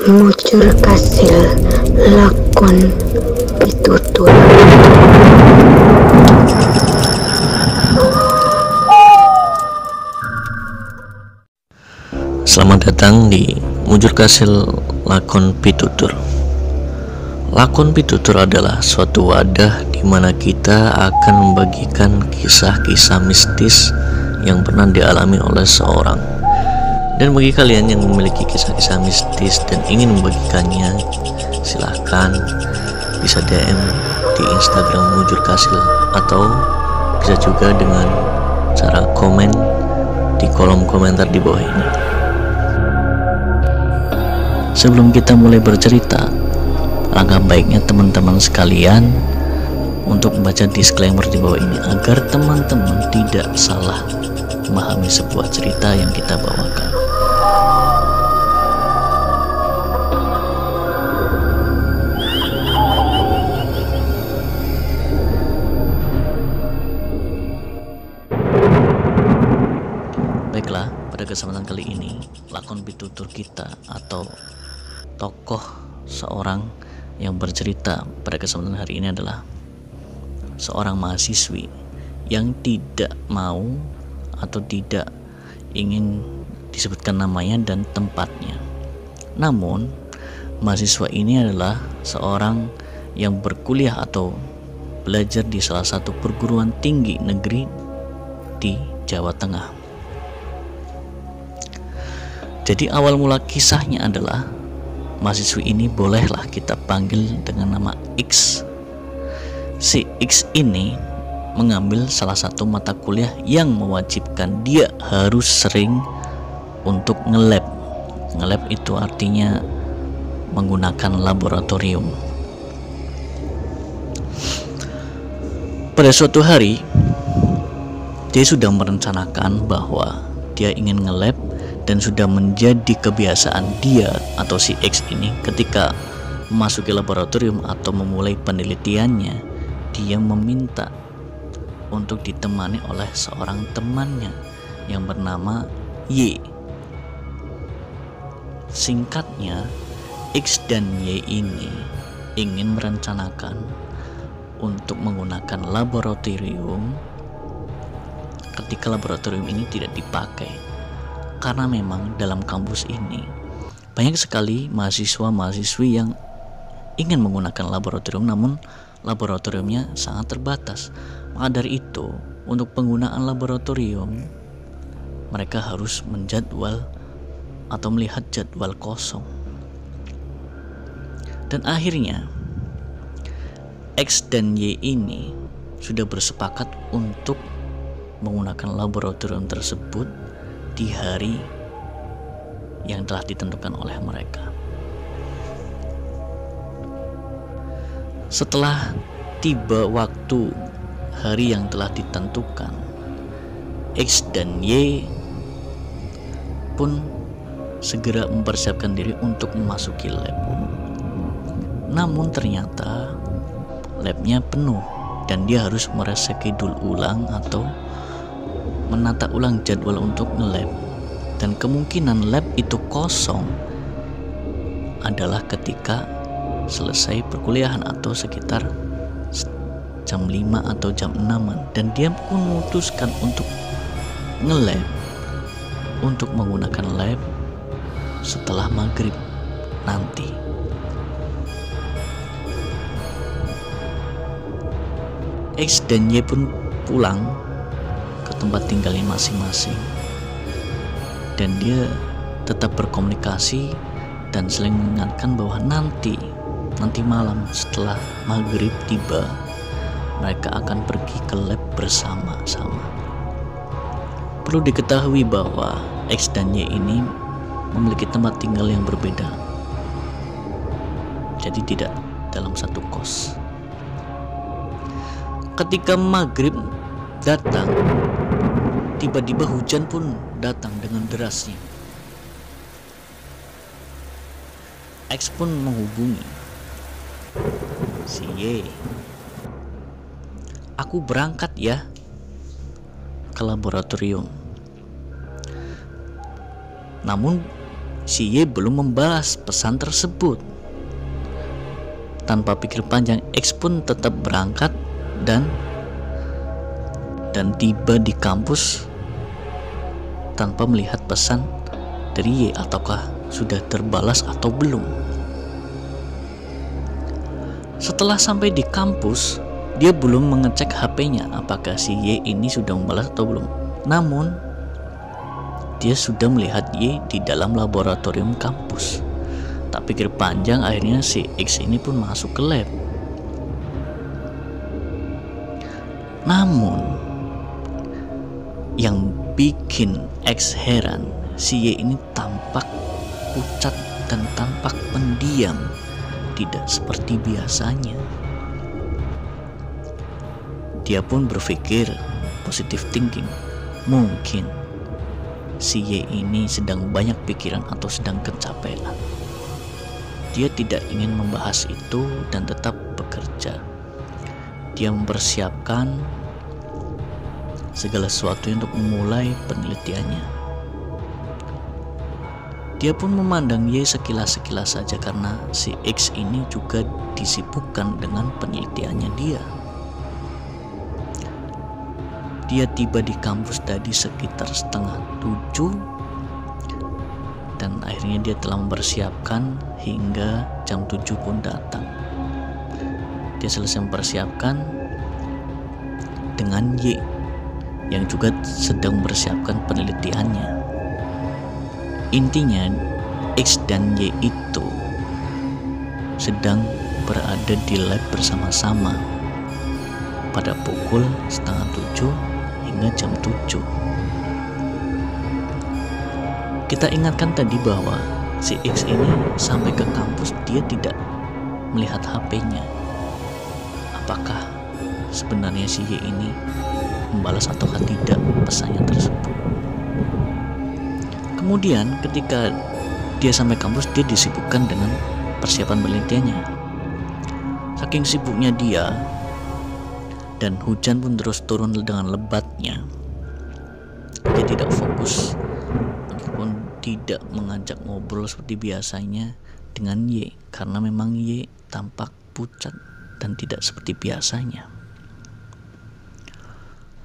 Mucur kasil lakon pitutur. Selamat datang di Mujur Kasil Lakon Pitutur. Lakon pitutur adalah suatu wadah di mana kita akan membagikan kisah-kisah mistis yang pernah dialami oleh seorang. Dan bagi kalian yang memiliki kisah-kisah mistis dan ingin membagikannya, silahkan bisa DM di Instagram Mujur Kasil, atau bisa juga dengan cara komen di kolom komentar di bawah ini. Sebelum kita mulai bercerita, alangkah baiknya teman-teman sekalian untuk membaca disclaimer di bawah ini agar teman-teman tidak salah memahami sebuah cerita yang kita bawakan. Baiklah, pada kesempatan kali ini lakon pitutur kita atau tokoh seorang yang bercerita pada kesempatan hari ini adalah seorang mahasiswi yang tidak mau atau tidak ingin disebutkan namanya dan tempatnya. Namun mahasiswa ini adalah seorang yang berkuliah atau belajar di salah satu perguruan tinggi negeri di Jawa Tengah. Jadi awal mula kisahnya adalah mahasiswi ini bolehlah kita panggil dengan nama X. Si X ini mengambil salah satu mata kuliah yang mewajibkan dia harus sering untuk nge-lab. Nge-lab itu artinya menggunakan laboratorium. Pada suatu hari dia sudah merencanakan bahwa dia ingin nge-lab, dan sudah menjadi kebiasaan dia atau si X ini ketika memasuki laboratorium atau memulai penelitiannya, dia meminta untuk ditemani oleh seorang temannya yang bernama Y. Singkatnya, X dan Y ini ingin merencanakan untuk menggunakan laboratorium ketika laboratorium ini tidak dipakai. Karena memang dalam kampus ini banyak sekali mahasiswa-mahasiswi yang ingin menggunakan laboratorium, namun laboratoriumnya sangat terbatas. Maka dari itu, untuk penggunaan laboratorium mereka harus menjadwal atau melihat jadwal kosong. Dan akhirnya X dan Y ini sudah bersepakat untuk menggunakan laboratorium tersebut di hari yang telah ditentukan oleh mereka. Setelah tiba waktu hari yang telah ditentukan, X dan Y pun segera mempersiapkan diri untuk memasuki lab. Namun ternyata labnya penuh dan dia harus mereschedule ulang atau menata ulang jadwal untuk nge-lab, dan kemungkinan lab itu kosong adalah ketika selesai perkuliahan atau sekitar jam 5 atau jam 6-an, dan dia pun memutuskan untuk nge-lab, untuk menggunakan lab setelah maghrib nanti. X dan Y pun pulang ke tempat tinggalnya masing-masing, dan dia tetap berkomunikasi dan saling mengingatkan bahwa nanti malam setelah maghrib tiba mereka akan pergi ke lab bersama-sama. Perlu diketahui bahwa X dan Y ini memiliki tempat tinggal yang berbeda, jadi tidak dalam satu kos. Ketika maghrib datang, tiba-tiba hujan pun datang dengan derasnya. X pun menghubungi si Y. Aku berangkat ya ke laboratorium. Namun si Y belum membalas pesan tersebut. Tanpa pikir panjang, X pun tetap berangkat dan tiba di kampus tanpa melihat pesan dari Y, ataukah sudah terbalas atau belum. Setelah sampai di kampus, dia belum mengecek HP-nya apakah si Y ini sudah membalas atau belum. Namun dia sudah melihat Y di dalam laboratorium kampus. Tak pikir panjang, akhirnya si X ini pun masuk ke lab. Namun yang bikin X heran, si Y ini tampak pucat dan tampak pendiam, tidak seperti biasanya. Dia pun berpikir positive thinking, mungkin si Y ini sedang banyak pikiran atau sedang kecapean. Dia tidak ingin membahas itu dan tetap bekerja. Dia mempersiapkan segala sesuatu untuk memulai penelitiannya. Dia pun memandang Y sekilas-sekilas saja karena si X ini juga disibukkan dengan penelitiannya dia. Dia tiba di kampus tadi sekitar 6:30 dan akhirnya dia telah mempersiapkan hingga jam 7 pun datang. Dia selesai mempersiapkan dengan Y yang juga sedang mempersiapkan penelitiannya. Intinya X dan Y itu sedang berada di lab bersama-sama pada pukul 6:30 hingga jam 7. Kita ingatkan tadi bahwa si X ini sampai ke kampus dia tidak melihat HP-nya. Apakah sebenarnya si Y ini membalas ataukah tidak pesannya tersebut? Kemudian ketika dia sampai kampus, dia disibukkan dengan persiapan penelitiannya. Saking sibuknya dia, dan hujan pun terus turun dengan lebatnya, dia tidak fokus ataupun tidak mengajak ngobrol seperti biasanya dengan Y, karena memang Y tampak pucat dan tidak seperti biasanya.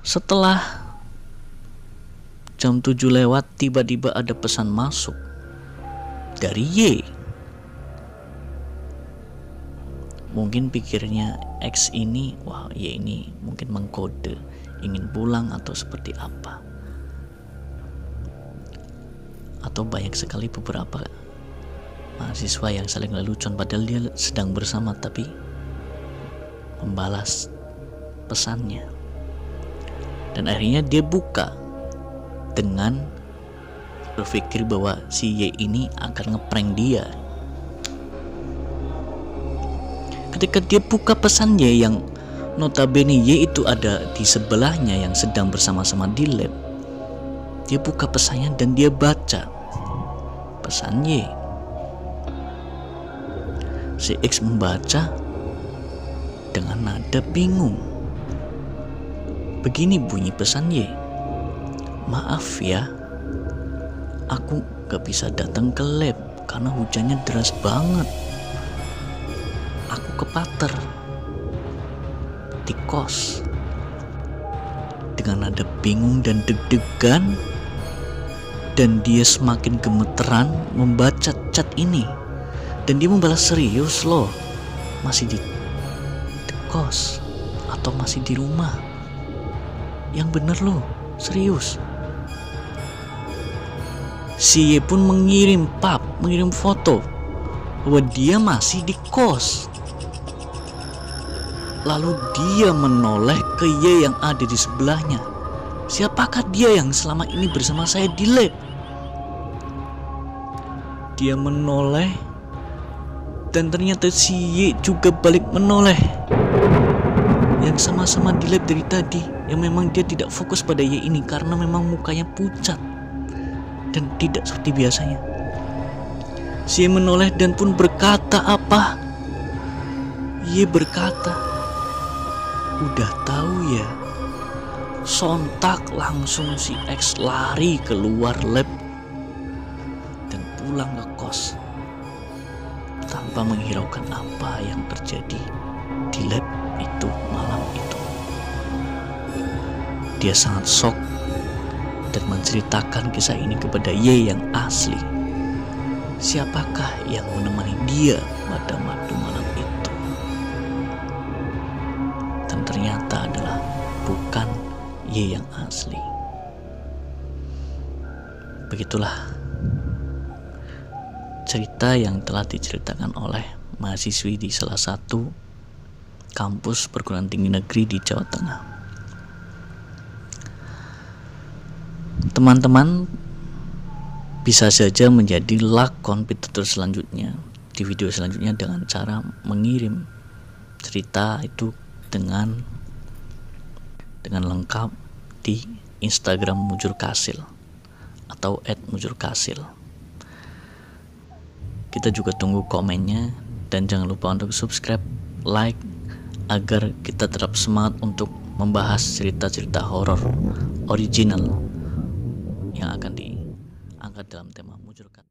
Setelah jam 7 lewat, tiba-tiba ada pesan masuk dari Y. Mungkin pikirnya X ini, wah Y ini mungkin mengkode ingin pulang atau seperti apa. Atau banyak sekali beberapa mahasiswa yang saling lelucon padahal dia sedang bersama tapi membalas pesannya. Dan akhirnya dia buka dengan berpikir bahwa si Y ini akan ngeprank dia. Ketika dia buka pesan Y yang notabene Y itu ada di sebelahnya yang sedang bersama-sama di lab, dia buka pesannya dan dia baca pesan Y. Si X membaca dengan nada bingung. Begini bunyi pesan Y. Maaf ya, aku gak bisa datang ke lab karena hujannya deras banget. Aku kepater di kos. Dengan nada bingung dan deg-degan, dan dia semakin gemeteran membaca chat ini. Dan dia membalas, serius loh, masih di kos atau masih di rumah? Yang bener loh, serius. Si Y pun mengirim foto bahwa dia masih di kos. Lalu dia menoleh ke Y yang ada di sebelahnya. Siapakah dia yang selama ini bersama saya di lab? Dia menoleh dan ternyata si Y juga balik menoleh. Yang sama-sama di lab dari tadi. Yang memang dia tidak fokus pada Y ini karena memang mukanya pucat dan tidak seperti biasanya. Si Y menoleh dan pun berkata apa? Y berkata, udah tahu ya. Sontak langsung si X lari keluar lab dan pulang ke kos tanpa menghiraukan apa yang terjadi di lab itu malam itu. Dia sangat shock dan menceritakan kisah ini kepada Y yang asli. Siapakah yang menemani dia pada madu malam itu? Dan ternyata adalah bukan Y yang asli. Begitulah cerita yang telah diceritakan oleh mahasiswi di salah satu kampus perguruan tinggi negeri di Jawa Tengah. Teman-teman bisa saja menjadi lakon pitutur selanjutnya di video selanjutnya dengan cara mengirim cerita itu dengan lengkap di Instagram Mujur Kasil atau @mujurkasil. Kita juga tunggu komennya dan jangan lupa untuk subscribe, like agar kita tetap semangat untuk membahas cerita-cerita horor original yang akan diangkat dalam tema Mujur Kasil.